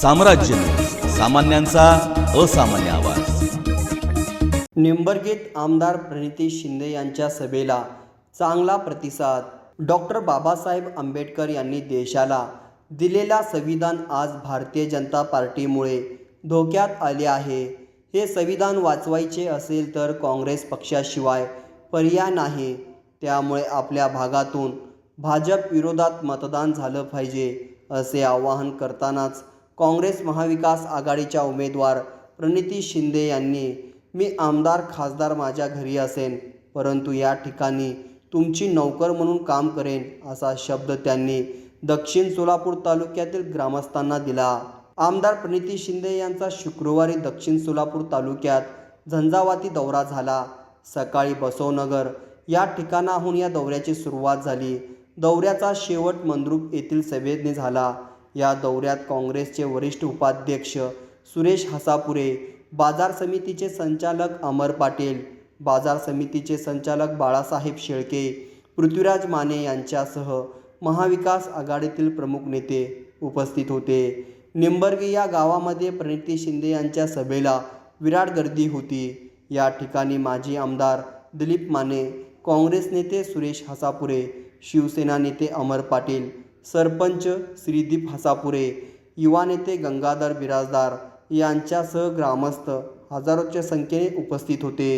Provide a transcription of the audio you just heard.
साम्राज्य सामान्यांचा असामान्य आवाज। निंबर्गेत आमदार प्रणिती शिंदे यांच्या सभेला चांगला प्रतिसाद। डॉक्टर बाबासाहेब आंबेडकर यांनी देशाला दिलेला संविधान आज भारतीय जनता पार्टीमुळे धोक्यात आले आहे। हे संविधान वाचवायचे असेल तर काँग्रेस पक्षाशिवाय पर्याय नाही। त्यामुळे आपल्या भागातून भाजप विरोधात मतदान झालं पाहिजे असे आवाहन करतानाच काँग्रेस महाविकास आघाडीच्या उमेदवार प्रणिती शिंदे यांनी मी आमदार खासदार माझ्या घरी असेन, परंतु या ठिकाणी तुमची नौकर म्हणून काम करेन असा शब्द त्यांनी दक्षिण सोलापूर तालुक्यातील ग्रामस्थांना दिला। आमदार प्रणिती शिंदे यांचा शुक्रवारी दक्षिण सोलापूर तालुक्यात झंझावाती दौरा झाला। सकाळी बसवनगर या ठिकाणाहून या दौऱ्याची सुरुवात झाली। दौऱ्याचा शेवट मंद्रुप येथील सभेने झाला। या दौऱ्यात काँग्रेसचे वरिष्ठ उपाध्यक्ष सुरेश हसापुरे, बाजार समितीचे संचालक अमर पाटील, बाजार समितीचे संचालक बाळासाहेब शेळके, पृथ्वीराज माने यांच्यासह महाविकास आघाडीतील प्रमुख नेते उपस्थित होते। निंबर्गे या गावामध्ये प्रणिती शिंदे यांच्या सभेला विराट गर्दी होती। या ठिकाणी माजी आमदार दिलीप माने, काँग्रेस नेते सुरेश हसापुरे, शिवसेना नेते अमर पाटील, सरपंच श्रीदीप हसापुरे, युवा नेते गंगाधर बिराजदार यांच्यासह ग्रामस्थ हजारोच्या संख्येने उपस्थित होते।